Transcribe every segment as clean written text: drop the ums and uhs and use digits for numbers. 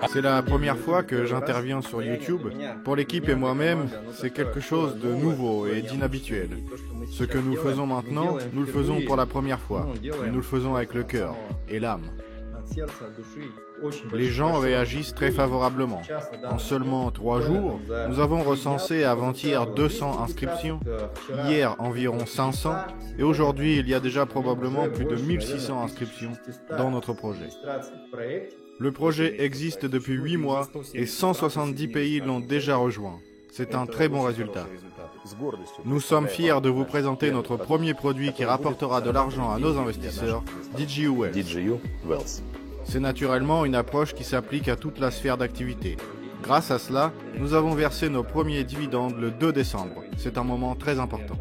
C'est la première fois que j'interviens sur YouTube. Pour l'équipe et moi-même, c'est quelque chose de nouveau et d'inhabituel. Ce que nous faisons maintenant, nous le faisons pour la première fois. Mais nous le faisons avec le cœur et l'âme. Les gens réagissent très favorablement. En seulement 3 jours, nous avons recensé avant-hier 200 inscriptions, hier environ 500, et aujourd'hui il y a déjà probablement plus de 1600 inscriptions dans notre projet. Le projet existe depuis 8 mois et 170 pays l'ont déjà rejoint. C'est un très bon résultat. Nous sommes fiers de vous présenter notre premier produit qui rapportera de l'argent à nos investisseurs, DGU Wealth. C'est naturellement une approche qui s'applique à toute la sphère d'activité. Grâce à cela, nous avons versé nos premiers dividendes le 2 décembre. C'est un moment très important.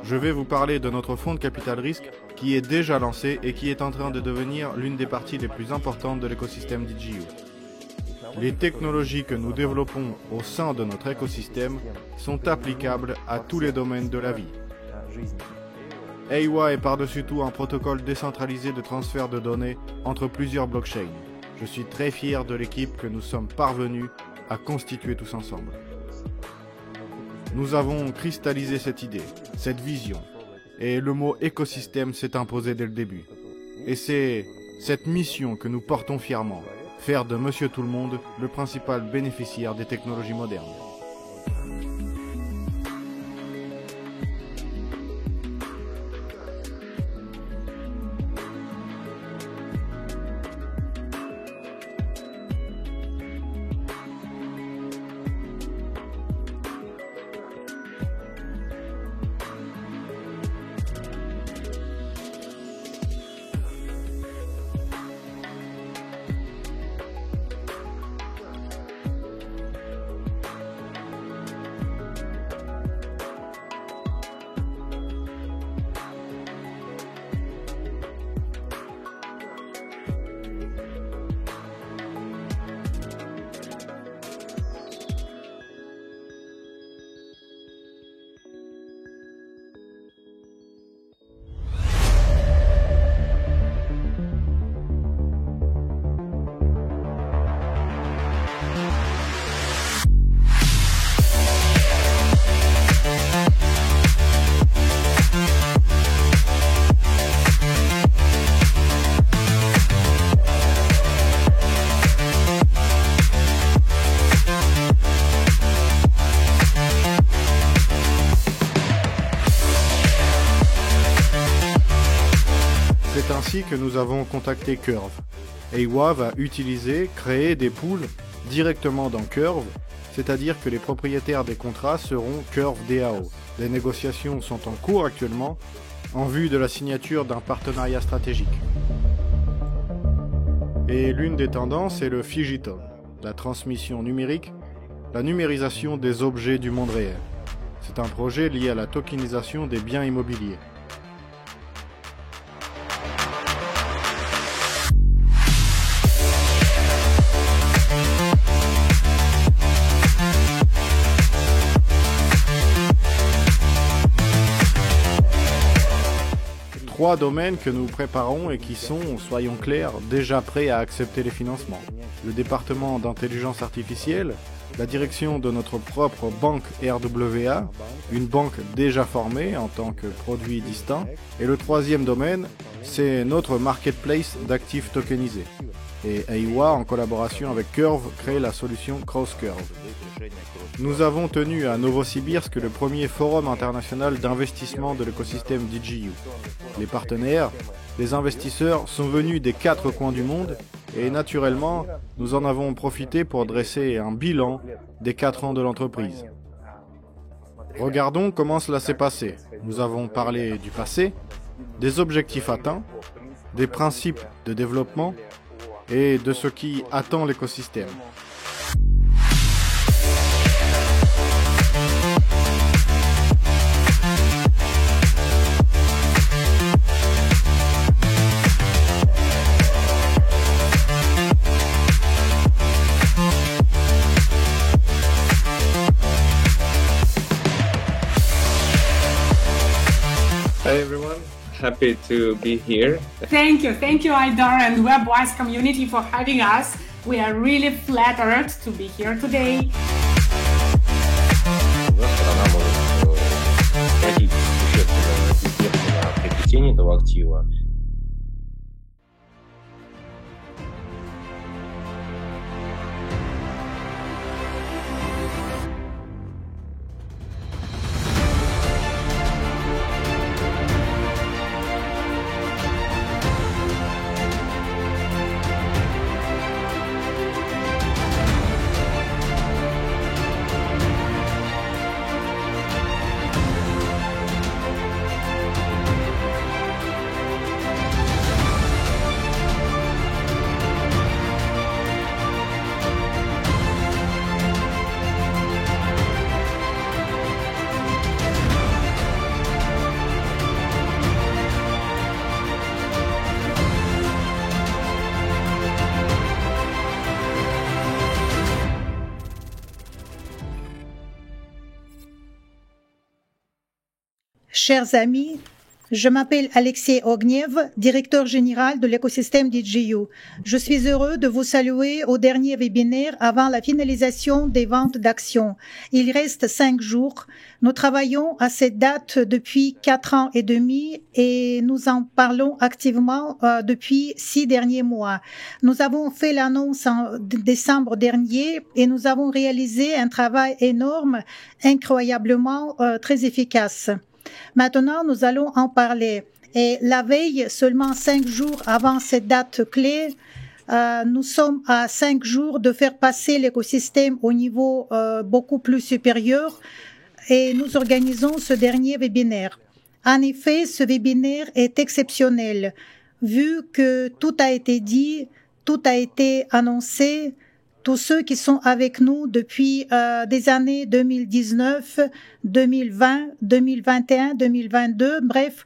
Je vais vous parler de notre fonds de capital risque qui est déjà lancé et qui est en train de devenir l'une des parties les plus importantes de l'écosystème DGU. Les technologies que nous développons au sein de notre écosystème sont applicables à tous les domaines de la vie. EIWA est par-dessus tout un protocole décentralisé de transfert de données entre plusieurs blockchains. Je suis très fier de l'équipe que nous sommes parvenus à constituer tous ensemble. Nous avons cristallisé cette idée, cette vision, et le mot écosystème s'est imposé dès le début. Et c'est cette mission que nous portons fièrement, faire de Monsieur Tout-le-Monde le principal bénéficiaire des technologies modernes. C'est ainsi que nous avons contacté Curve. EIWA va créer des pools directement dans Curve, c'est-à-dire que les propriétaires des contrats seront Curve DAO. Les négociations sont en cours actuellement en vue de la signature d'un partenariat stratégique. Et l'une des tendances est le Phygital, la transmission numérique, la numérisation des objets du monde réel. C'est un projet lié à la tokenisation des biens immobiliers. Trois domaines que nous préparons et qui sont, soyons clairs, déjà prêts à accepter les financements. Le département d'intelligence artificielle, la direction de notre propre banque RWA, une banque déjà formée en tant que produit distinct. Et le troisième domaine, c'est notre marketplace d'actifs tokenisés. Et EIWA, en collaboration avec Curve, crée la solution CrossCurve. Nous avons tenu à Novosibirsk le premier forum international d'investissement de l'écosystème DGU. Les partenaires, les investisseurs sont venus des 4 coins du monde et naturellement, nous en avons profité pour dresser un bilan des 4 ans de l'entreprise. Regardons comment cela s'est passé. Nous avons parlé du passé, des objectifs atteints, des principes de développement et de ce qui attend l'écosystème. Hi everyone, happy to be here. Thank you, Idar and WebWise community for having us. We are really flattered to be here today. Страна может платить существенные издержки на приобретение этого актива. Chers amis, je m'appelle Alexei Ognev, directeur général de l'écosystème DJU. Je suis heureux de vous saluer au dernier webinaire avant la finalisation des ventes d'actions. Il reste 5 jours. Nous travaillons à cette date depuis 4 ans et demi et nous en parlons activement depuis 6 derniers mois. Nous avons fait l'annonce en décembre dernier et nous avons réalisé un travail énorme, incroyablement très efficace. Maintenant, nous allons en parler. Et la veille, seulement 5 jours avant cette date clé, nous sommes à 5 jours de faire passer l'écosystème au niveau beaucoup plus supérieur et nous organisons ce dernier webinaire. En effet, ce webinaire est exceptionnel, vu que tout a été dit, tout a été annoncé. Tous ceux qui sont avec nous depuis des années 2019, 2020, 2021, 2022, bref,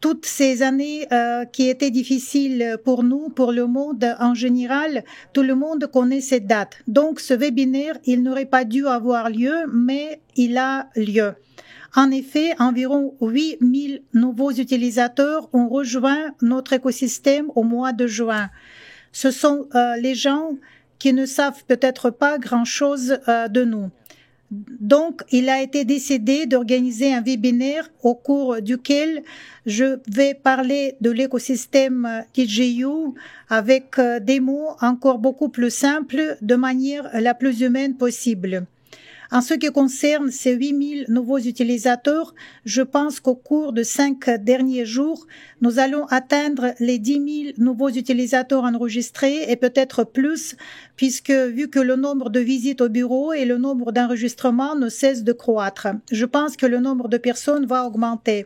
toutes ces années qui étaient difficiles pour nous, pour le monde en général, tout le monde connaît cette date. Donc ce webinaire, il n'aurait pas dû avoir lieu, mais il a lieu. En effet, environ 8000 nouveaux utilisateurs ont rejoint notre écosystème au mois de juin. Ce sont les gens qui ne savent peut-être pas grand-chose de nous. Donc, il a été décidé d'organiser un webinaire au cours duquel je vais parler de l'écosystème DJU avec des mots encore beaucoup plus simples, de manière la plus humaine possible. En ce qui concerne ces 8000 nouveaux utilisateurs, je pense qu'au cours de 5 derniers jours, nous allons atteindre les 10 000 nouveaux utilisateurs enregistrés et peut-être plus, puisque vu que le nombre de visites au bureau et le nombre d'enregistrements ne cesse de croître, je pense que le nombre de personnes va augmenter.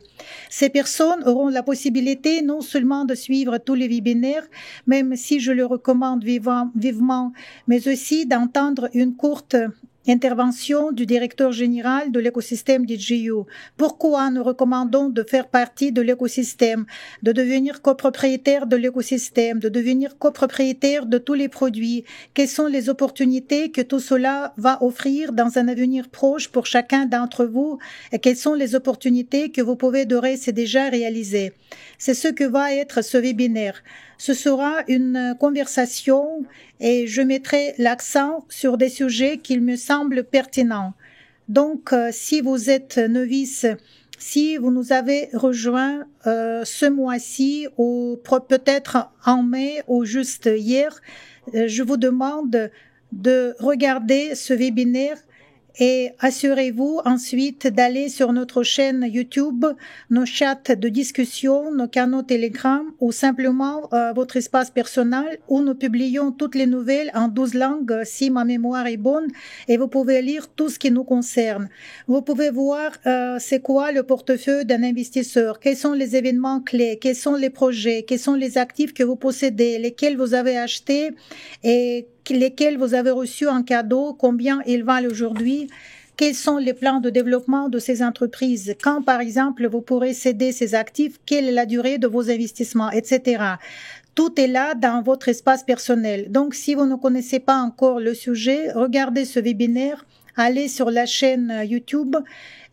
Ces personnes auront la possibilité non seulement de suivre tous les webinaires, même si je le recommande vivement, mais aussi d'entendre une courte intervention du directeur général de l'écosystème DJU. Pourquoi nous recommandons de faire partie de l'écosystème, de devenir copropriétaire de l'écosystème, de devenir copropriétaire de tous les produits? Quelles sont les opportunités que tout cela va offrir dans un avenir proche pour chacun d'entre vous? Et quelles sont les opportunités que vous pouvez d'ores et déjà réaliser? C'est ce que va être ce webinaire. Ce sera une conversation et je mettrai l'accent sur des sujets qui me semblent pertinents. Donc, si vous êtes novice, si vous nous avez rejoint ce mois-ci ou peut-être en mai ou juste hier, je vous demande de regarder ce webinaire et assurez-vous ensuite d'aller sur notre chaîne YouTube, nos chats de discussion, nos canaux Telegram ou simplement votre espace personnel où nous publions toutes les nouvelles en 12 langues si ma mémoire est bonne et vous pouvez lire tout ce qui nous concerne. Vous pouvez voir c'est quoi le portefeuille d'un investisseur, quels sont les événements clés, quels sont les projets, quels sont les actifs que vous possédez, lesquels vous avez achetés et lesquels vous avez reçus en cadeau, combien ils valent aujourd'hui, quels sont les plans de développement de ces entreprises, quand par exemple vous pourrez céder ces actifs, quelle est la durée de vos investissements, etc. Tout est là dans votre espace personnel. Donc si vous ne connaissez pas encore le sujet, regardez ce webinaire allez sur la chaîne YouTube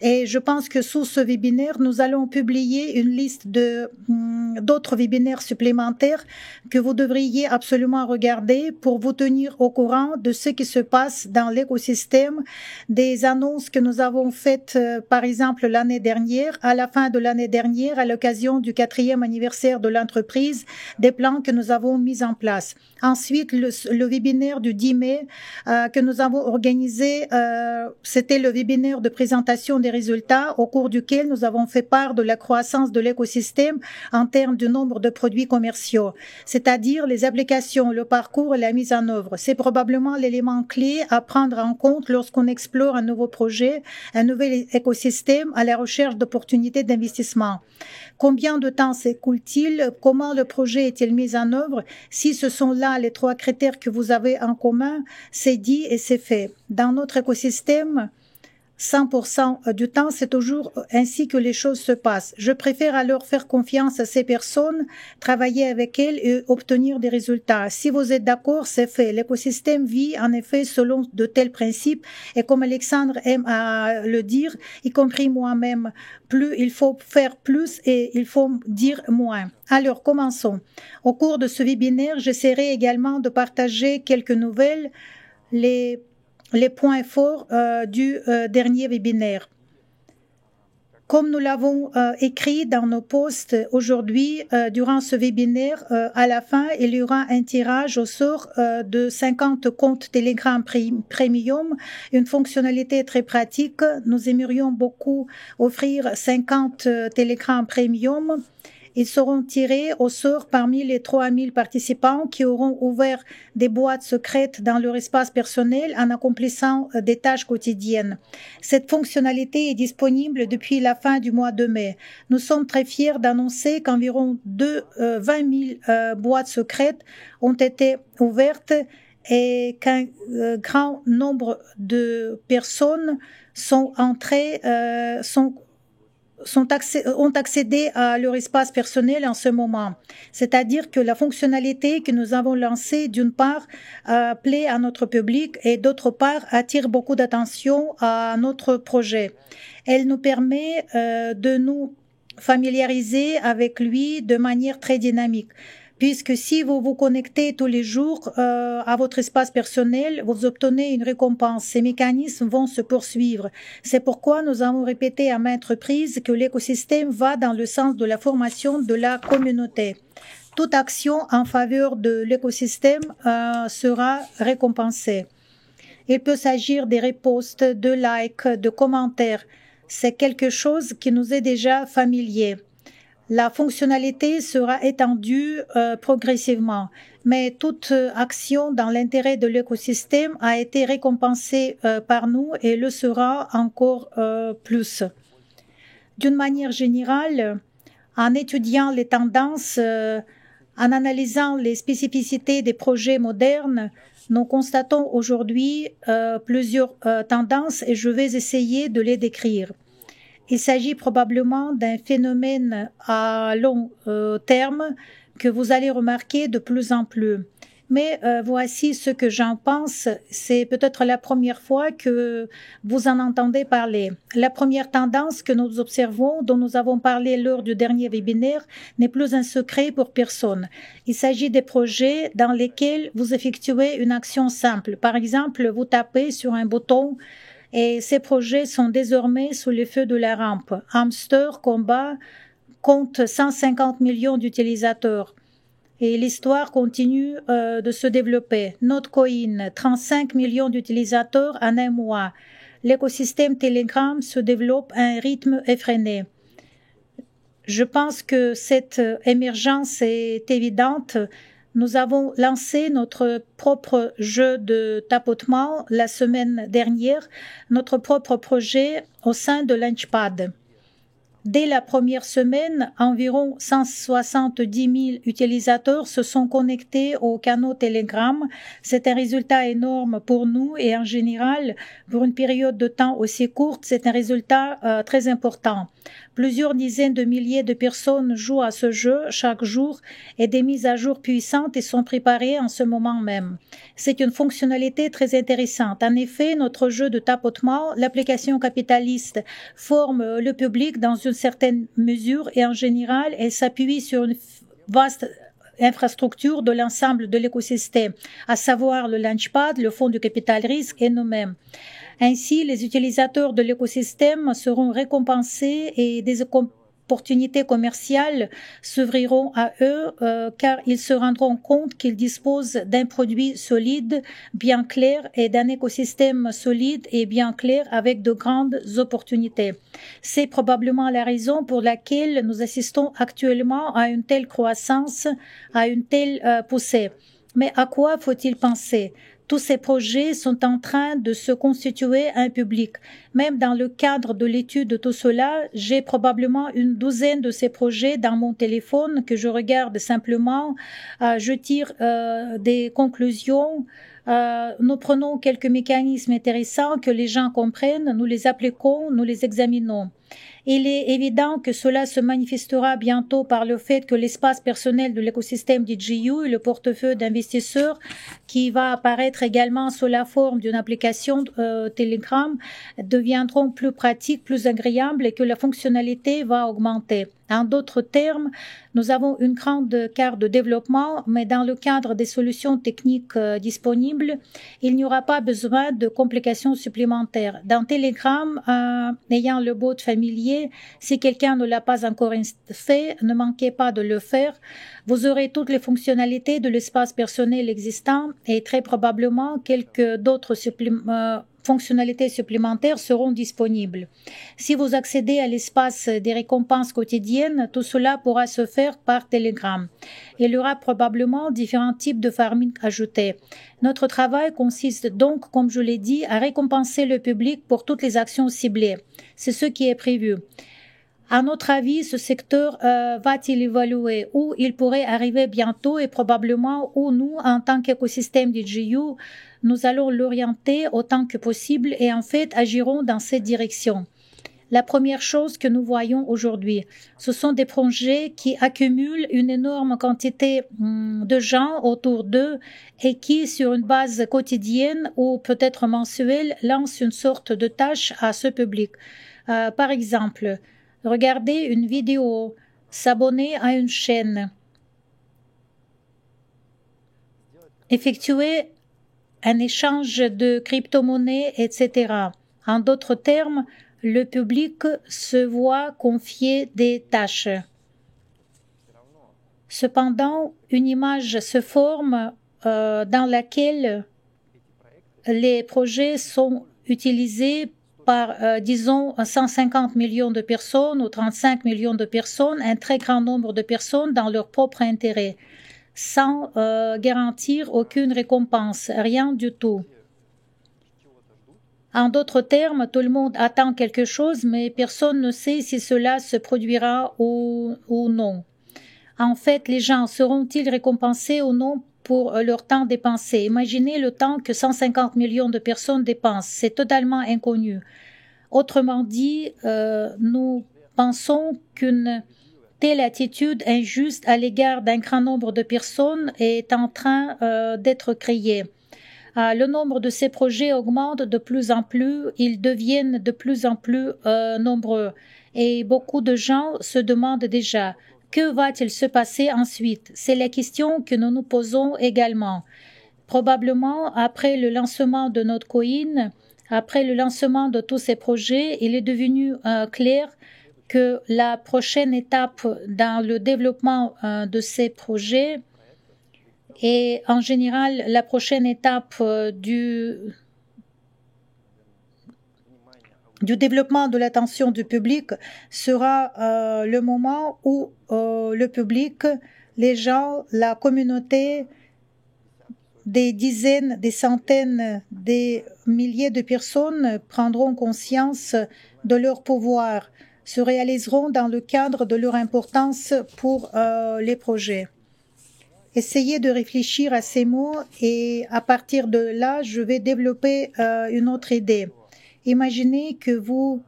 et je pense que sous ce webinaire, nous allons publier une liste d'autres webinaires supplémentaires que vous devriez absolument regarder pour vous tenir au courant de ce qui se passe dans l'écosystème, des annonces que nous avons faites, par exemple, l'année dernière, à la fin de l'année dernière, à l'occasion du 4e anniversaire de l'entreprise, des plans que nous avons mis en place. Ensuite, le webinaire du 10 mai que nous avons organisé, c'était le webinaire de présentation des résultats au cours duquel nous avons fait part de la croissance de l'écosystème en termes du nombre de produits commerciaux, c'est-à-dire les applications, le parcours et la mise en œuvre. C'est probablement l'élément clé à prendre en compte lorsqu'on explore un nouveau projet, un nouvel écosystème à la recherche d'opportunités d'investissement. Combien de temps s'écoule-t-il? Comment le projet est-il mis en œuvre? Si ce sont là les 3 critères que vous avez en commun, c'est dit et c'est fait. Dans notre écosystème, 100% du temps, c'est toujours ainsi que les choses se passent. Je préfère alors faire confiance à ces personnes, travailler avec elles et obtenir des résultats. Si vous êtes d'accord, c'est fait. L'écosystème vit en effet selon de tels principes et comme Alexandre aime à le dire, y compris moi-même, plus il faut faire plus et il faut dire moins. Alors, commençons. Au cours de ce webinaire, j'essaierai également de partager quelques nouvelles, les points forts du dernier webinaire. Comme nous l'avons écrit dans nos posts aujourd'hui, durant ce webinaire, à la fin, il y aura un tirage au sort de 50 comptes Telegram Premium, une fonctionnalité très pratique. Nous aimerions beaucoup offrir 50 Telegram Premium. Ils seront tirés au sort parmi les 3000 participants qui auront ouvert des boîtes secrètes dans leur espace personnel en accomplissant des tâches quotidiennes. Cette fonctionnalité est disponible depuis la fin du mois de mai. Nous sommes très fiers d'annoncer qu'environ 20 000 boîtes secrètes ont été ouvertes et qu'un grand nombre de personnes ont accédé à leur espace personnel en ce moment. C'est-à-dire que la fonctionnalité que nous avons lancée, d'une part, plaît à notre public et d'autre part, attire beaucoup d'attention à notre projet. Elle nous permet de nous familiariser avec lui de manière très dynamique. Puisque si vous vous connectez tous les jours à votre espace personnel, vous obtenez une récompense. Ces mécanismes vont se poursuivre. C'est pourquoi nous avons répété à maintes reprises que l'écosystème va dans le sens de la formation de la communauté. Toute action en faveur de l'écosystème sera récompensée. Il peut s'agir des reposts, de likes, de commentaires. C'est quelque chose qui nous est déjà familier. La fonctionnalité sera étendue progressivement, mais toute action dans l'intérêt de l'écosystème a été récompensée par nous et le sera encore plus. D'une manière générale, en étudiant les tendances, en analysant les spécificités des projets modernes, nous constatons aujourd'hui plusieurs tendances et je vais essayer de les décrire. Il s'agit probablement d'un phénomène à long terme que vous allez remarquer de plus en plus. Mais voici ce que j'en pense. C'est peut-être la première fois que vous en entendez parler. La première tendance que nous observons, dont nous avons parlé lors du dernier webinaire, n'est plus un secret pour personne. Il s'agit des projets dans lesquels vous effectuez une action simple. Par exemple, vous tapez sur un bouton et ces projets sont désormais sous les feux de la rampe. Hamster Combat compte 150 millions d'utilisateurs et l'histoire continue de se développer. Notcoin, 35 millions d'utilisateurs en un mois. L'écosystème Telegram se développe à un rythme effréné. Je pense que cette émergence est évidente. Nous avons lancé notre propre jeu de tapotement la semaine dernière, notre propre projet au sein de Launchpad. Dès la première semaine, environ 170 000 utilisateurs se sont connectés au canal Telegram. C'est un résultat énorme pour nous et en général, pour une période de temps aussi courte, c'est un résultat très important. Plusieurs dizaines de milliers de personnes jouent à ce jeu chaque jour et des mises à jour puissantes y sont préparées en ce moment même. C'est une fonctionnalité très intéressante. En effet, notre jeu de tapotement, l'application capitaliste, forme le public dans une certaine mesure et en général, elle s'appuie sur une vaste infrastructure de l'ensemble de l'écosystème, à savoir le Launchpad, le fonds du capital risque et nous-mêmes. Ainsi, les utilisateurs de l'écosystème seront récompensés et des opportunités commerciales s'ouvriront à eux car ils se rendront compte qu'ils disposent d'un produit solide, bien clair et d'un écosystème solide et bien clair avec de grandes opportunités. C'est probablement la raison pour laquelle nous assistons actuellement à une telle croissance, à une telle poussée. Mais à quoi faut-il penser? Tous ces projets sont en train de se constituer un public. Même dans le cadre de l'étude de tout cela, j'ai probablement une douzaine de ces projets dans mon téléphone que je regarde simplement. Je tire des conclusions. Nous prenons quelques mécanismes intéressants que les gens comprennent, nous les appliquons, nous les examinons. Il est évident que cela se manifestera bientôt par le fait que l'espace personnel de l'écosystème DJU et le portefeuille d'investisseurs qui va apparaître également sous la forme d'une application Telegram deviendront plus pratiques, plus agréables et que la fonctionnalité va augmenter. En d'autres termes, nous avons une grande carte de développement, mais dans le cadre des solutions techniques disponibles, il n'y aura pas besoin de complications supplémentaires. Dans Telegram, ayant le bot familier, si quelqu'un ne l'a pas encore fait, ne manquez pas de le faire. Vous aurez toutes les fonctionnalités de l'espace personnel existant et très probablement quelques d'autres fonctionnalités supplémentaires seront disponibles. Si vous accédez à l'espace des récompenses quotidiennes, tout cela pourra se faire par Telegram. Il y aura probablement différents types de farming ajoutés. Notre travail consiste donc, comme je l'ai dit, à récompenser le public pour toutes les actions ciblées. C'est ce qui est prévu. À notre avis, ce secteur va-t-il évoluer ou il pourrait arriver bientôt et probablement où nous, en tant qu'écosystème DJU, nous allons l'orienter autant que possible et en fait agirons dans cette direction. La première chose que nous voyons aujourd'hui, ce sont des projets qui accumulent une énorme quantité de gens autour d'eux et qui, sur une base quotidienne ou peut-être mensuelle, lancent une sorte de tâche à ce public. Par exemple, regarder une vidéo, s'abonner à une chaîne, effectuer un échange de crypto-monnaies, etc. En d'autres termes, le public se voit confier des tâches. Cependant, une image se forme dans laquelle les projets sont utilisés par, disons, 150 millions de personnes ou 35 millions de personnes, un très grand nombre de personnes dans leur propre intérêt, sans garantir aucune récompense, rien du tout. En d'autres termes, tout le monde attend quelque chose, mais personne ne sait si cela se produira ou non. En fait, les gens seront-ils récompensés ou non pour leur temps dépensé? Imaginez le temps que 150 millions de personnes dépensent. C'est totalement inconnu. Autrement dit, nous pensons qu'une telle attitude injuste à l'égard d'un grand nombre de personnes est en train d'être créée. Le nombre de ces projets augmente de plus en plus, ils deviennent de plus en plus nombreux et beaucoup de gens se demandent déjà que va-t-il se passer ensuite? C'est la question que nous nous posons également. Probablement, après le lancement de notre coin, après le lancement de tous ces projets, il est devenu clair que la prochaine étape dans le développement de ces projets et en général la prochaine étape du développement de l'attention du public sera le moment où le public, les gens, la communauté, des dizaines, des centaines, des milliers de personnes prendront conscience de leur pouvoir, se réaliseront dans le cadre de leur importance pour les projets. Essayez de réfléchir à ces mots et à partir de là, je vais développer une autre idée. Imaginez que vous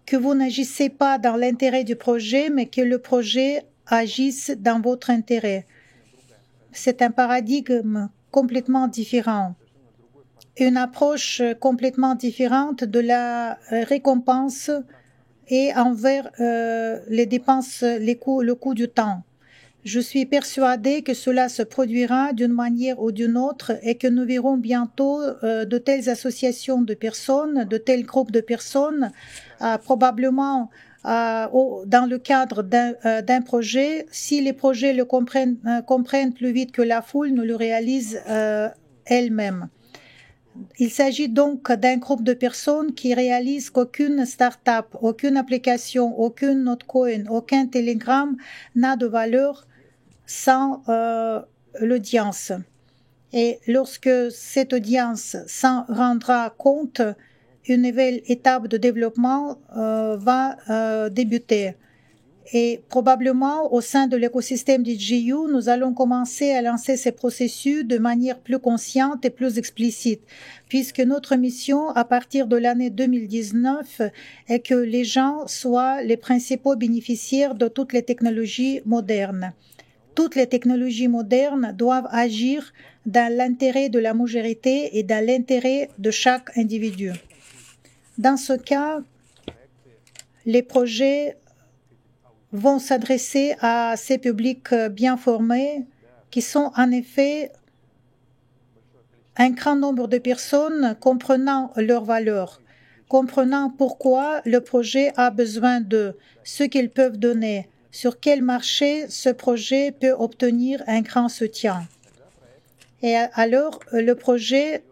que vous n'agissez pas dans l'intérêt du projet, mais que le projet agisse dans votre intérêt. C'est un paradigme complètement différent, une approche complètement différente de la récompense et envers les dépenses, le coût du temps. Je suis persuadée que cela se produira d'une manière ou d'une autre et que nous verrons bientôt de telles associations de personnes, de tels groupes de personnes, probablement dans le cadre d'un projet. Si les projets le comprennent plus vite que la foule ne le réalise elle-même. Il s'agit donc d'un groupe de personnes qui réalisent qu'aucune start-up, aucune application, aucune Notcoin, aucun Telegram n'a de valeur sans l'audience. Et lorsque cette audience s'en rendra compte, une nouvelle étape de développement va débuter. Et probablement, au sein de l'écosystème DJU, nous allons commencer à lancer ces processus de manière plus consciente et plus explicite, puisque notre mission, à partir de l'année 2019, est que les gens soient les principaux bénéficiaires de toutes les technologies modernes. Toutes les technologies modernes doivent agir dans l'intérêt de la majorité et dans l'intérêt de chaque individu. Dans ce cas, les projets vont s'adresser à ces publics bien formés qui sont en effet un grand nombre de personnes comprenant leurs valeurs, comprenant pourquoi le projet a besoin de ce qu'ils peuvent donner, sur quel marché ce projet peut obtenir un grand soutien. Et alors, le projet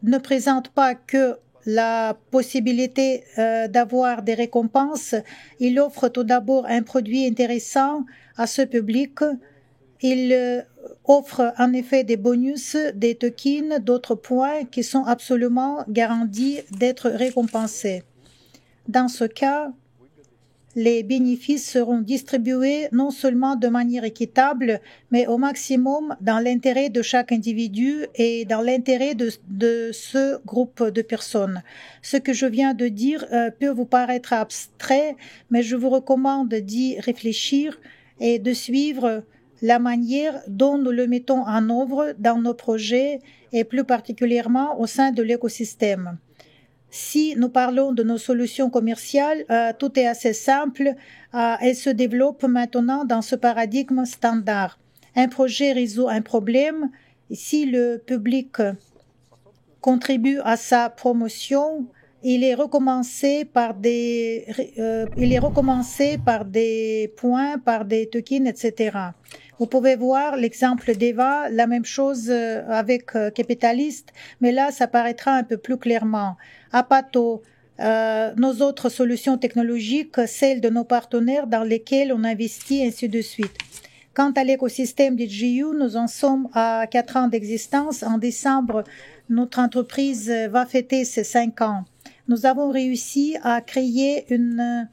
ne présente pas que la possibilité d'avoir des récompenses, il offre tout d'abord un produit intéressant à ce public. Il offre en effet des bonus, des tokens, d'autres points qui sont absolument garantis d'être récompensés. Dans ce cas, les bénéfices seront distribués non seulement de manière équitable, mais au maximum dans l'intérêt de chaque individu et dans l'intérêt de ce groupe de personnes. Ce que je viens de dire peut vous paraître abstrait, mais je vous recommande d'y réfléchir et de suivre la manière dont nous le mettons en œuvre dans nos projets et plus particulièrement au sein de l'écosystème. Si nous parlons de nos solutions commerciales, tout est assez simple. Elles se développent maintenant dans ce paradigme standard. Un projet résout un problème. Si le public contribue à sa promotion, il est recommencé par des points, par des tokens, etc. Vous pouvez voir l'exemple d'Eva, la même chose avec Capitalist, mais là, ça paraîtra un peu plus clairement. Apato, nos autres solutions technologiques, celles de nos partenaires dans lesquels on investit, ainsi de suite. Quant à l'écosystème DJU, nous en sommes à 4 ans d'existence. En décembre, notre entreprise va fêter ses 5 ans. Nous avons réussi à créer une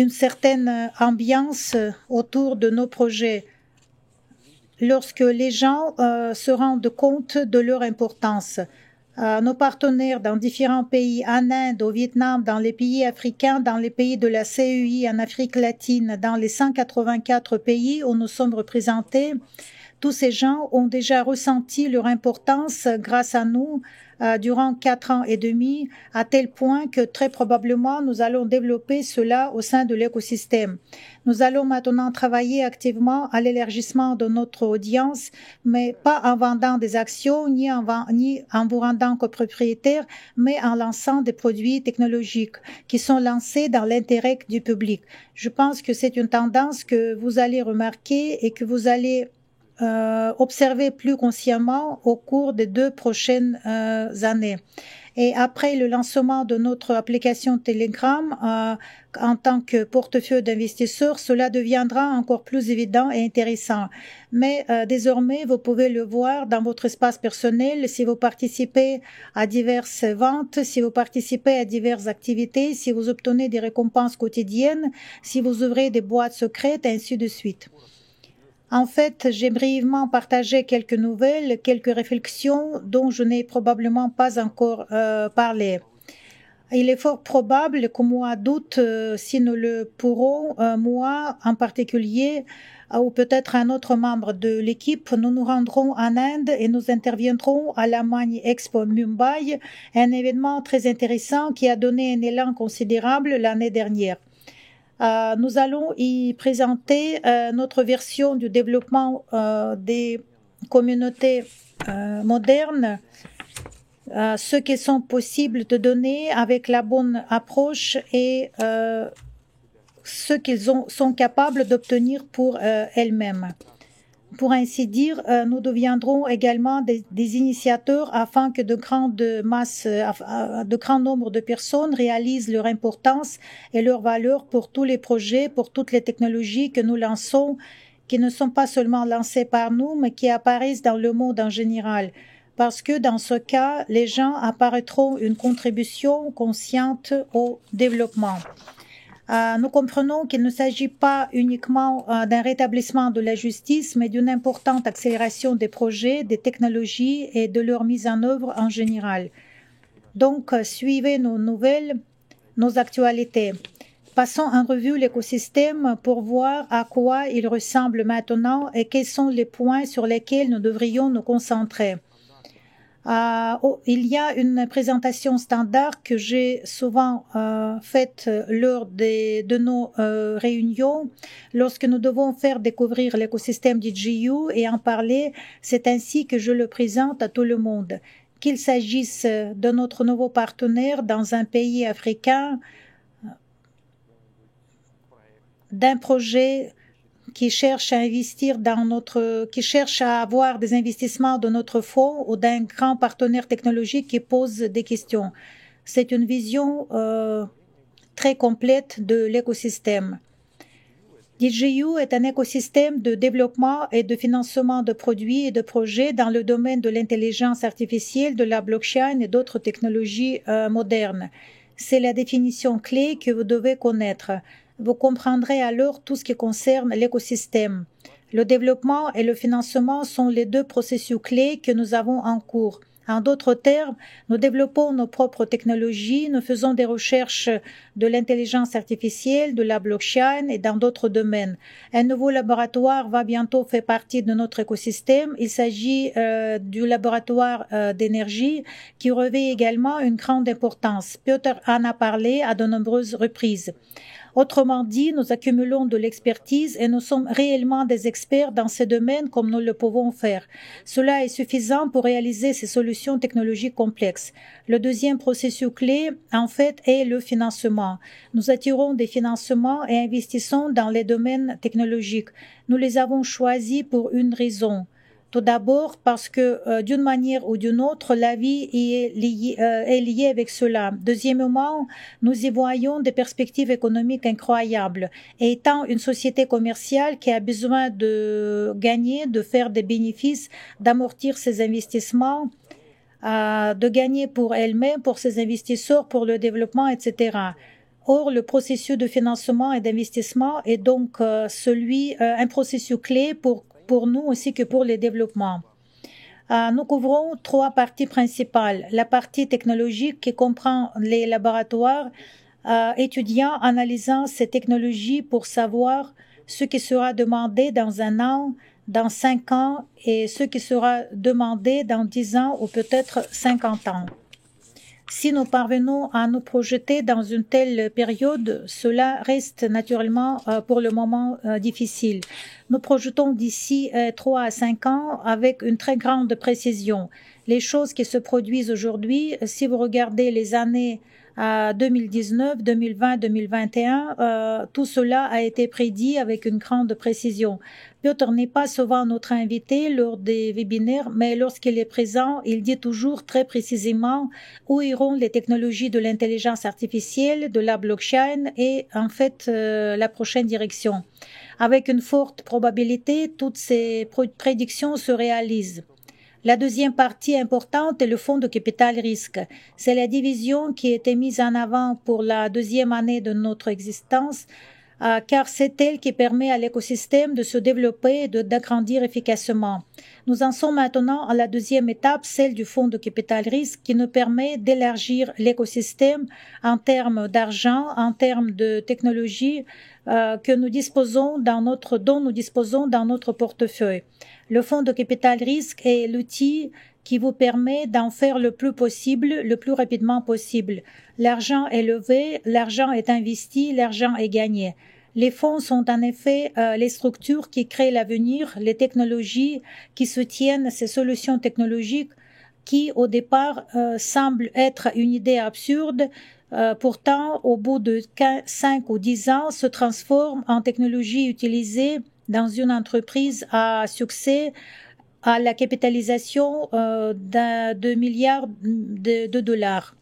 certaine ambiance autour de nos projets lorsque les gens se rendent compte de leur importance. Nos partenaires dans différents pays, en Inde, au Vietnam, dans les pays africains, dans les pays de la CEI, en Afrique latine, dans les 184 pays où nous sommes représentés, tous ces gens ont déjà ressenti leur importance grâce à nous durant 4 ans et demi, à tel point que très probablement nous allons développer cela au sein de l'écosystème. Nous allons maintenant travailler activement à l'élargissement de notre audience, mais pas en vendant des actions, ni en vous rendant copropriétaire, mais en lançant des produits technologiques qui sont lancés dans l'intérêt du public. Je pense que c'est une tendance que vous allez remarquer et que vous allez observer plus consciemment au cours des 2 prochaines années. Et après le lancement de notre application Telegram, en tant que portefeuille d'investisseurs, cela deviendra encore plus évident et intéressant. Mais désormais, vous pouvez le voir dans votre espace personnel si vous participez à diverses ventes, si vous participez à diverses activités, si vous obtenez des récompenses quotidiennes, si vous ouvrez des boîtes secrètes, ainsi de suite. En fait, j'ai brièvement partagé quelques nouvelles, quelques réflexions dont je n'ai probablement pas encore parlé. Il est fort probable qu'au mois d'août, si nous le pourrons, moi en particulier, ou peut-être un autre membre de l'équipe, nous nous rendrons en Inde et nous interviendrons à la Mani Expo Mumbai, un événement très intéressant qui a donné un élan considérable l'année dernière. Nous allons y présenter notre version du développement des communautés modernes, ce qu'ils sont possibles de donner avec la bonne approche et ce qu'ils sont capables d'obtenir pour elles-mêmes. Pour ainsi dire, nous deviendrons également des initiateurs afin que de grands nombres de personnes réalisent leur importance et leur valeur pour tous les projets, pour toutes les technologies que nous lançons, qui ne sont pas seulement lancées par nous, mais qui apparaissent dans le monde en général. Parce que dans ce cas, les gens apparaîtront une contribution consciente au développement. Nous comprenons qu'il ne s'agit pas uniquement d'un rétablissement de la justice, mais d'une importante accélération des projets, des technologies et de leur mise en œuvre en général. Donc, suivez nos nouvelles, nos actualités. Passons en revue l'écosystème pour voir à quoi il ressemble maintenant et quels sont les points sur lesquels nous devrions nous concentrer. Il y a une présentation standard que j'ai souvent faite lors de nos réunions lorsque nous devons faire découvrir l'écosystème DJU et en parler. C'est ainsi que je le présente à tout le monde. Qu'il s'agisse de notre nouveau partenaire dans un pays africain, d'un projet qui cherche à investir qui cherche à avoir des investissements de notre fonds ou d'un grand partenaire technologique qui pose des questions. C'est une vision très complète de l'écosystème. DJU est un écosystème de développement et de financement de produits et de projets dans le domaine de l'intelligence artificielle, de la blockchain et d'autres technologies modernes. C'est la définition clé que vous devez connaître. Vous comprendrez alors tout ce qui concerne l'écosystème. Le développement et le financement sont les deux processus clés que nous avons en cours. En d'autres termes, nous développons nos propres technologies, nous faisons des recherches de l'intelligence artificielle, de la blockchain et dans d'autres domaines. Un nouveau laboratoire va bientôt faire partie de notre écosystème. Il s'agit du laboratoire d'énergie qui revêt également une grande importance. Piotr en a parlé à de nombreuses reprises. Autrement dit, nous accumulons de l'expertise et nous sommes réellement des experts dans ces domaines comme nous le pouvons faire. Cela est suffisant pour réaliser ces solutions technologiques complexes. Le deuxième processus clé, en fait, est le financement. Nous attirons des financements et investissons dans les domaines technologiques. Nous les avons choisis pour une raison. Tout d'abord parce que d'une manière ou d'une autre, la vie est liée avec cela. Deuxièmement, nous y voyons des perspectives économiques incroyables. Et étant une société commerciale qui a besoin de gagner, de faire des bénéfices, d'amortir ses investissements, de gagner pour elle-même, pour ses investisseurs, pour le développement, etc. Or, le processus de financement et d'investissement est donc un processus clé pour nous ainsi que pour les développements. Nous couvrons trois parties principales. La partie technologique qui comprend les laboratoires, étudiants analysant ces technologies pour savoir ce qui sera demandé dans 1 an, dans 5 ans et ce qui sera demandé dans 10 ans ou peut-être 50 ans. Si nous parvenons à nous projeter dans une telle période, cela reste naturellement pour le moment difficile. Nous projetons d'ici 3 à 5 ans avec une très grande précision. Les choses qui se produisent aujourd'hui, si vous regardez les années 2019, 2020, 2021, tout cela a été prédit avec une grande précision. Piotr n'est pas souvent notre invité lors des webinaires, mais lorsqu'il est présent, il dit toujours très précisément où iront les technologies de l'intelligence artificielle, de la blockchain et en fait la prochaine direction. Avec une forte probabilité, toutes ces prédictions se réalisent. La deuxième partie importante est le fonds de capital risque. C'est la division qui a été mise en avant pour la deuxième année de notre existence. car c'est elle qui permet à l'écosystème de se développer et d'agrandir efficacement. Nous en sommes maintenant à la deuxième étape, celle du fonds de capital risque, qui nous permet d'élargir l'écosystème en termes d'argent, en termes de technologie dont nous disposons dans notre portefeuille. Le fonds de capital risque est l'outil qui vous permet d'en faire le plus possible, le plus rapidement possible. L'argent est levé, l'argent est investi, l'argent est gagné. Les fonds sont en effet les structures qui créent l'avenir, les technologies qui soutiennent ces solutions technologiques qui, au départ, semblent être une idée absurde, pourtant, au bout de 5 ou 10 ans, se transforment en technologie utilisée dans une entreprise à succès, à la capitalisation de milliards de dollars.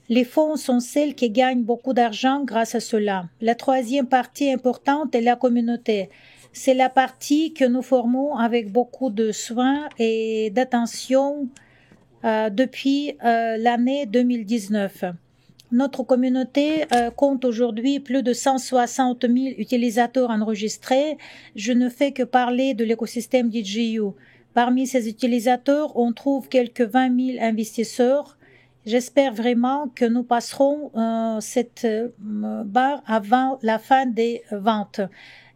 Les fonds sont celles qui gagnent beaucoup d'argent grâce à cela. La troisième partie importante est la communauté. C'est la partie que nous formons avec beaucoup de soin et d'attention depuis l'année 2019. Notre communauté compte aujourd'hui plus de 160 000 utilisateurs enregistrés. Je ne fais que parler de l'écosystème DJU. Parmi ces utilisateurs, on trouve quelques 20 000 investisseurs. J'espère vraiment que nous passerons cette barre avant la fin des ventes.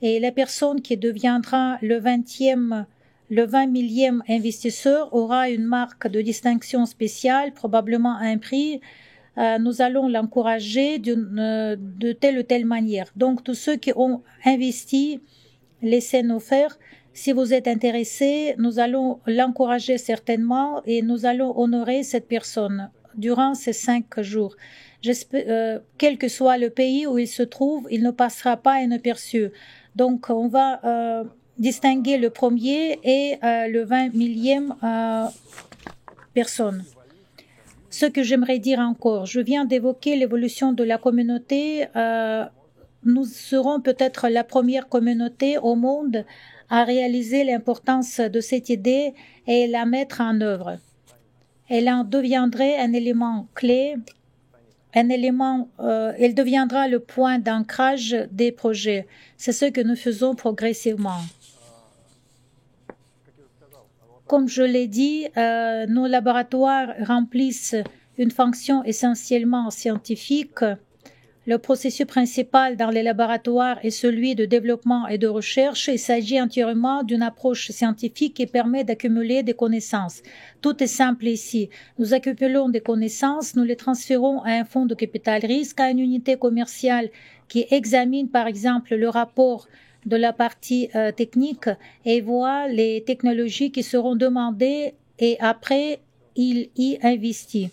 Et la personne qui deviendra le 20 millième investisseur aura une marque de distinction spéciale, probablement un prix. Nous allons l'encourager de telle ou telle manière. Donc, tous ceux qui ont investi, laissez-nous faire. Si vous êtes intéressés, nous allons l'encourager certainement et nous allons honorer cette personne durant ces 5 jours. Quel que soit le pays où il se trouve, il ne passera pas inaperçu. Donc, on va distinguer le premier et le 20 millième personne. Ce que j'aimerais dire encore, je viens d'évoquer l'évolution de la communauté. Nous serons peut-être la première communauté au monde à réaliser l'importance de cette idée et la mettre en œuvre. Elle en deviendrait un élément clé, elle deviendra le point d'ancrage des projets. C'est ce que nous faisons progressivement. Comme je l'ai dit, nos laboratoires remplissent une fonction essentiellement scientifique. Le processus principal dans les laboratoires est celui de développement et de recherche. Il s'agit entièrement d'une approche scientifique qui permet d'accumuler des connaissances. Tout est simple ici. Nous accumulons des connaissances, nous les transférons à un fonds de capital risque, à une unité commerciale qui examine par exemple le rapport de la partie technique et voit les technologies qui seront demandées et après il y investit.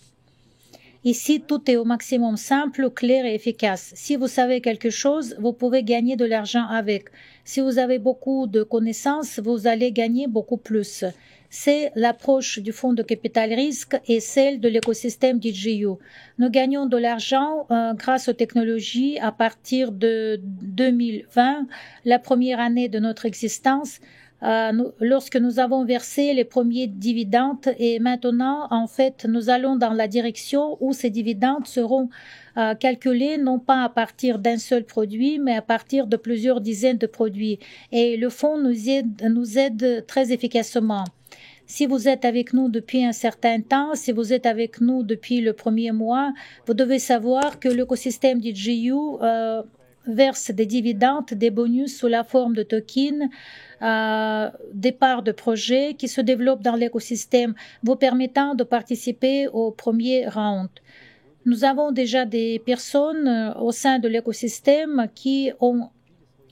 Ici, tout est au maximum simple, clair et efficace. Si vous savez quelque chose, vous pouvez gagner de l'argent avec. Si vous avez beaucoup de connaissances, vous allez gagner beaucoup plus. C'est l'approche du fonds de capital risque et celle de l'écosystème DJU. Nous gagnons de l'argent grâce aux technologies à partir de 2020, la première année de notre existence. Lorsque nous avons versé les premiers dividendes et maintenant, en fait, nous allons dans la direction où ces dividendes seront calculés non pas à partir d'un seul produit, mais à partir de plusieurs dizaines de produits. Et le fonds nous aide très efficacement. Si vous êtes avec nous depuis un certain temps, si vous êtes avec nous depuis le premier mois, vous devez savoir que l'écosystème DJU verse des dividendes, des bonus sous la forme de tokens, des parts de projets qui se développent dans l'écosystème, vous permettant de participer au premier round. Nous avons déjà des personnes au sein de l'écosystème qui ont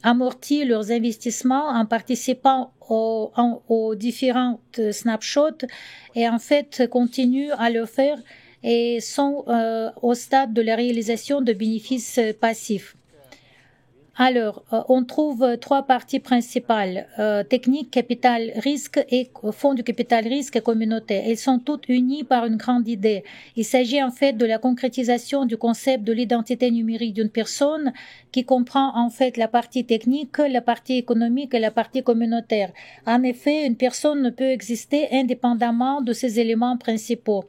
amorti leurs investissements en participant aux différentes snapshots et en fait continuent à le faire et sont au stade de la réalisation de bénéfices passifs. Alors, on trouve 3 parties principales, technique, capital risque et fonds du capital risque et communauté. Elles sont toutes unies par une grande idée. Il s'agit en fait de la concrétisation du concept de l'identité numérique d'une personne qui comprend en fait la partie technique, la partie économique et la partie communautaire. En effet, une personne ne peut exister indépendamment de ces éléments principaux.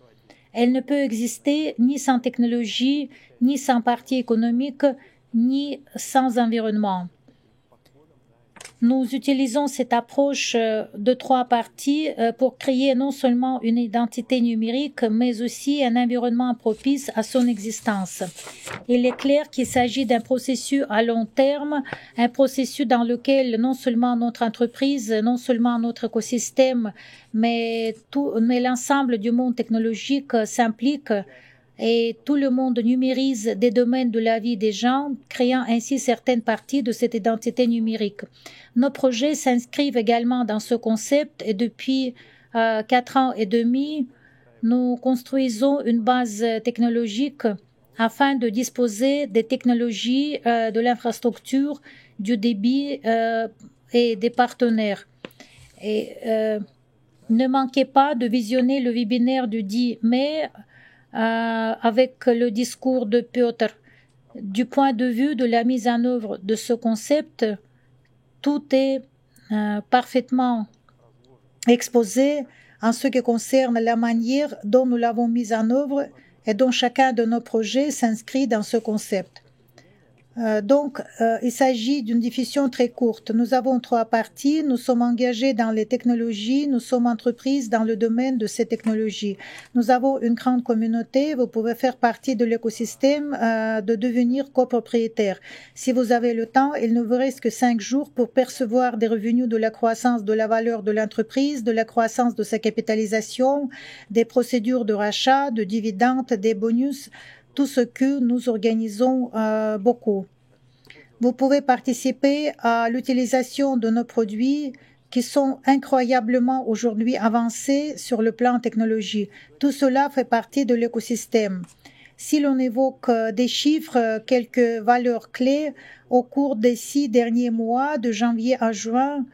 Elle ne peut exister ni sans technologie, ni sans partie économique, ni sans environnement. Nous utilisons cette approche de 3 parties pour créer non seulement une identité numérique, mais aussi un environnement propice à son existence. Il est clair qu'il s'agit d'un processus à long terme, un processus dans lequel non seulement notre entreprise, non seulement notre écosystème, mais l'ensemble du monde technologique s'implique et tout le monde numérise des domaines de la vie des gens, créant ainsi certaines parties de cette identité numérique. Nos projets s'inscrivent également dans ce concept et depuis 4 ans et demi, nous construisons une base technologique afin de disposer des technologies, de l'infrastructure, du débit et des partenaires. Et ne manquez pas de visionner le webinaire du 10 mai avec le discours de Piotr. Du point de vue de la mise en œuvre de ce concept, tout est parfaitement exposé en ce qui concerne la manière dont nous l'avons mis en œuvre et dont chacun de nos projets s'inscrit dans ce concept. Il s'agit d'une diffusion très courte. Nous avons 3 parties. Nous sommes engagés dans les technologies. Nous sommes entreprises dans le domaine de ces technologies. Nous avons une grande communauté. Vous pouvez faire partie de l'écosystème, de devenir copropriétaire. Si vous avez le temps, il ne vous reste que 5 jours pour percevoir des revenus de la croissance de la valeur de l'entreprise, de la croissance de sa capitalisation, des procédures de rachat, de dividendes, des bonus, tout ce que nous organisons beaucoup. Vous pouvez participer à l'utilisation de nos produits qui sont incroyablement aujourd'hui avancés sur le plan technologie. Tout cela fait partie de l'écosystème. Si l'on évoque des chiffres, quelques valeurs clés, au cours des 6 derniers mois, de janvier à juin,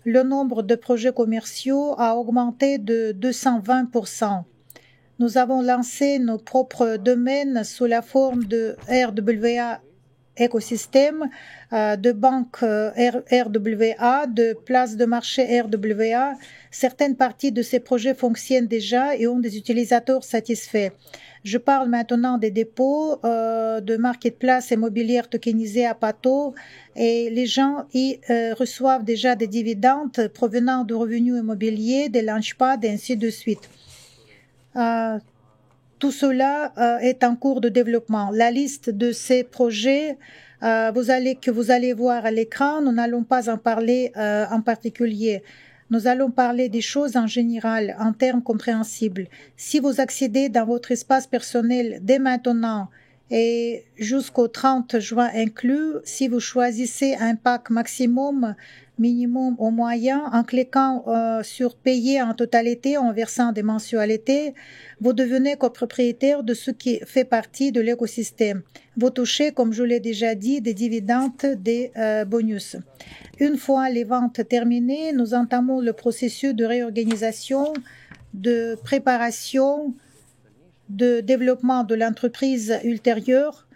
le nombre de projets commerciaux a augmenté de 220%. Nous avons lancé nos propres domaines sous la forme de RWA écosystème, de banque RWA, de place de marché RWA. Certaines parties de ces projets fonctionnent déjà et ont des utilisateurs satisfaits. Je parle maintenant des dépôts, de marketplace immobilière tokenisée à Pato, et les gens y reçoivent déjà des dividendes provenant de revenus immobiliers, des launchpads et ainsi de suite. Tout cela est en cours de développement. La liste de ces projets que vous allez voir à l'écran, nous n'allons pas en parler en particulier. Nous allons parler des choses en général, en termes compréhensibles. Si vous accédez dans votre espace personnel dès maintenant et jusqu'au 30 juin inclus, si vous choisissez un pack maximum, minimum ou moyen, en cliquant sur payer en totalité, en versant des mensualités, vous devenez copropriétaire de ce qui fait partie de l'écosystème. Vous touchez, comme je l'ai déjà dit, des dividendes, des bonus. Une fois les ventes terminées, nous entamons le processus de réorganisation, de préparation, de développement de l'entreprise ultérieure,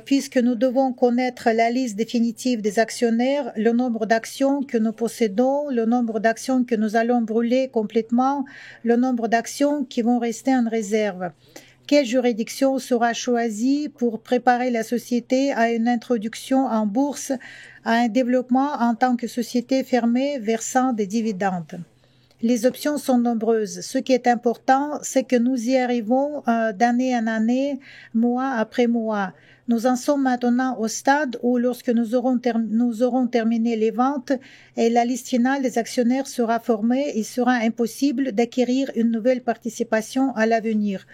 puisque nous devons connaître la liste définitive des actionnaires, le nombre d'actions que nous possédons, le nombre d'actions que nous allons brûler complètement, le nombre d'actions qui vont rester en réserve. Quelle juridiction sera choisie pour préparer la société à une introduction en bourse, à un développement en tant que société fermée versant des dividendes? Les options sont nombreuses. Ce qui est important, c'est que nous y arrivons d'année en année, mois après mois. Nous en sommes maintenant au stade où, lorsque nous aurons terminé les ventes et la liste finale des actionnaires sera formée, il sera impossible d'acquérir une nouvelle participation à l'avenir.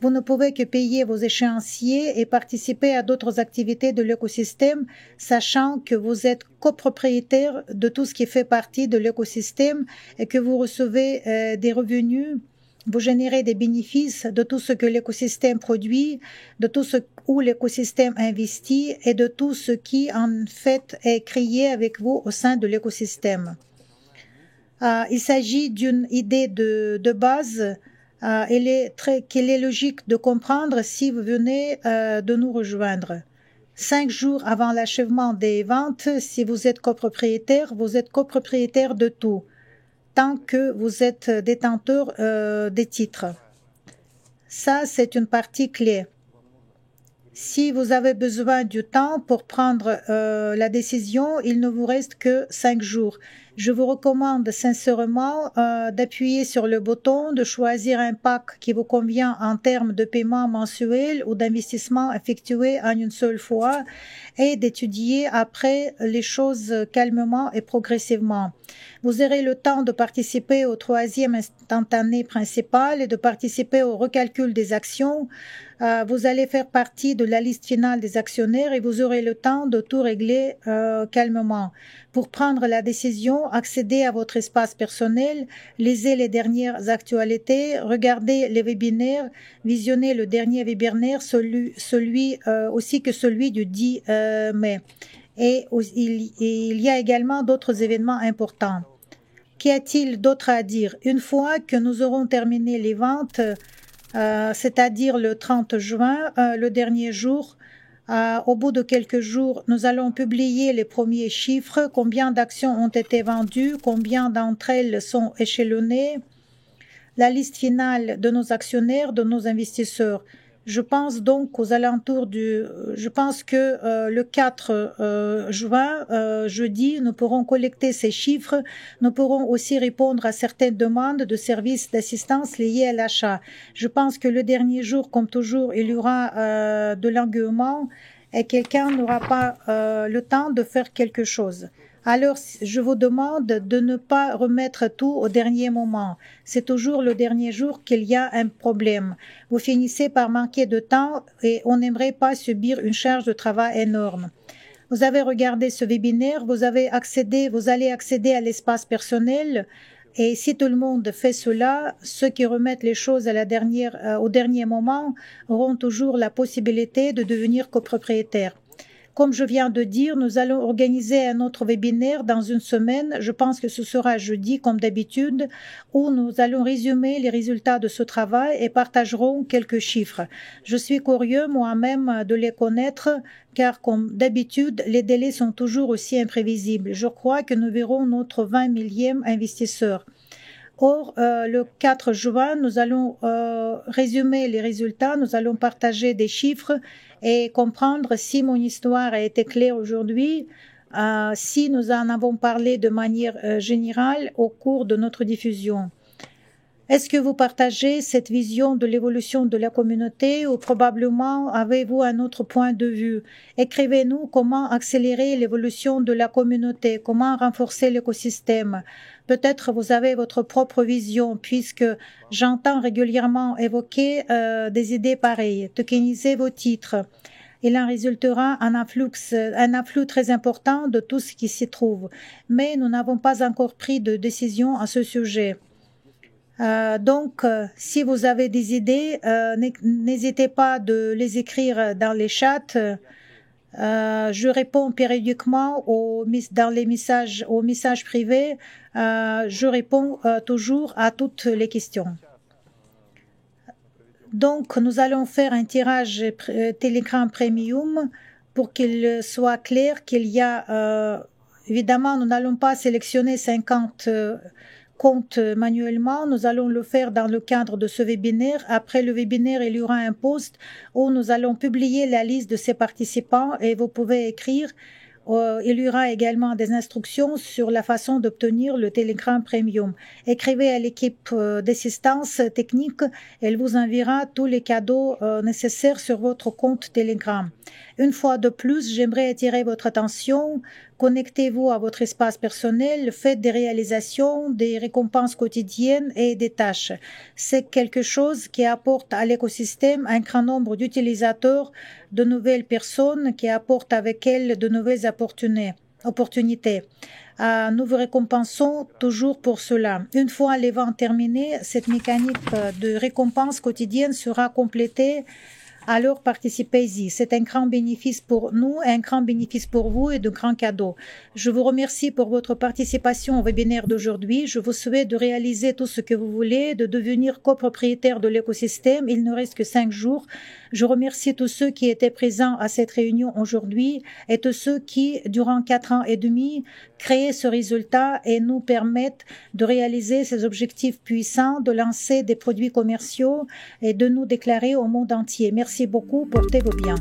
Vous ne pouvez que payer vos échéanciers et participer à d'autres activités de l'écosystème, sachant que vous êtes copropriétaire de tout ce qui fait partie de l'écosystème et que vous recevez des revenus, vous générez des bénéfices de tout ce que l'écosystème produit, de tout ce où l'écosystème investit et de tout ce qui, en fait, est créé avec vous au sein de l'écosystème. Il s'agit d'une idée de base qu'il est logique de comprendre si vous venez de nous rejoindre. 5 jours avant l'achèvement des ventes, si vous êtes copropriétaire de tout, tant que vous êtes détenteur des titres. Ça, c'est une partie clé. Si vous avez besoin du temps pour prendre la décision, il ne vous reste que 5 jours. Je vous recommande sincèrement d'appuyer sur le bouton, de choisir un pack qui vous convient en termes de paiement mensuel ou d'investissement effectué en une seule fois et d'étudier après les choses calmement et progressivement. Vous aurez le temps de participer au 3e instantané principal et de participer au recalcul des actions. Vous allez faire partie de la liste finale des actionnaires et vous aurez le temps de tout régler calmement. Pour prendre la décision, accédez à votre espace personnel, lisez les dernières actualités, regardez les webinaires, visionnez le dernier webinaire, celui aussi que celui du 10 mai. Et il y a également d'autres événements importants. Qu'y a-t-il d'autre à dire? Une fois que nous aurons terminé les ventes, c'est-à-dire le 30 juin, le dernier jour, au bout de quelques jours, nous allons publier les premiers chiffres, combien d'actions ont été vendues, combien d'entre elles sont échelonnées, la liste finale de nos actionnaires, de nos investisseurs. Je pense donc que le 4 juin, jeudi, nous pourrons collecter ces chiffres. Nous pourrons aussi répondre à certaines demandes de services d'assistance liées à l'achat. Je pense que le dernier jour, comme toujours, il y aura de l'engouement et quelqu'un n'aura pas le temps de faire quelque chose. Alors, je vous demande de ne pas remettre tout au dernier moment. C'est toujours le dernier jour qu'il y a un problème. Vous finissez par manquer de temps et on n'aimerait pas subir une charge de travail énorme. Vous avez regardé ce webinaire, vous allez accéder à l'espace personnel et si tout le monde fait cela, ceux qui remettent les choses au dernier moment auront toujours la possibilité de devenir copropriétaires. Comme je viens de dire, nous allons organiser un autre webinaire dans une semaine. Je pense que ce sera jeudi, comme d'habitude, où nous allons résumer les résultats de ce travail et partagerons quelques chiffres. Je suis curieux moi-même de les connaître, car comme d'habitude, les délais sont toujours aussi imprévisibles. Je crois que nous verrons notre 20 millième investisseur. Or, le 4 juin, nous allons résumer les résultats, nous allons partager des chiffres et comprendre si mon histoire a été claire aujourd'hui, si nous en avons parlé de manière générale au cours de notre diffusion. Est-ce que vous partagez cette vision de l'évolution de la communauté ou probablement avez-vous un autre point de vue? Écrivez-nous comment accélérer l'évolution de la communauté, comment renforcer l'écosystème. Peut-être vous avez votre propre vision puisque j'entends régulièrement évoquer des idées pareilles. Tokeniser vos titres. Il en résultera un afflux très important de tout ce qui s'y trouve. Mais nous n'avons pas encore pris de décision à ce sujet. Donc, si vous avez des idées, n'hésitez pas de les écrire dans les chats. Je réponds périodiquement aux messages privés. Je réponds toujours à toutes les questions. Donc, nous allons faire un tirage Telegram Premium pour qu'il soit clair qu'il y a... évidemment, nous n'allons pas sélectionner 50 compte manuellement. Nous allons le faire dans le cadre de ce webinaire. Après le webinaire, il y aura un post où nous allons publier la liste de ces participants et vous pouvez écrire. Il y aura également des instructions sur la façon d'obtenir le Telegram Premium. Écrivez à l'équipe d'assistance technique. Elle vous enverra tous les cadeaux nécessaires sur votre compte Telegram. Une fois de plus, j'aimerais attirer votre attention. Connectez-vous à votre espace personnel, faites des réalisations, des récompenses quotidiennes et des tâches. C'est quelque chose qui apporte à l'écosystème un grand nombre d'utilisateurs, de nouvelles personnes qui apportent avec elles de nouvelles opportunités. Nous vous récompensons toujours pour cela. Une fois les ventes terminées, cette mécanique de récompense quotidienne sera complétée. Alors participez-y. C'est un grand bénéfice pour nous, un grand bénéfice pour vous et de grands cadeaux. Je vous remercie pour votre participation au webinaire d'aujourd'hui. Je vous souhaite de réaliser tout ce que vous voulez, de devenir copropriétaire de l'écosystème. Il ne reste que 5 jours. Je remercie tous ceux qui étaient présents à cette réunion aujourd'hui et tous ceux qui, durant 4 ans et demi, créent ce résultat et nous permettent de réaliser ces objectifs puissants, de lancer des produits commerciaux et de nous déclarer au monde entier. Merci Merci beaucoup. Portez-vous bien.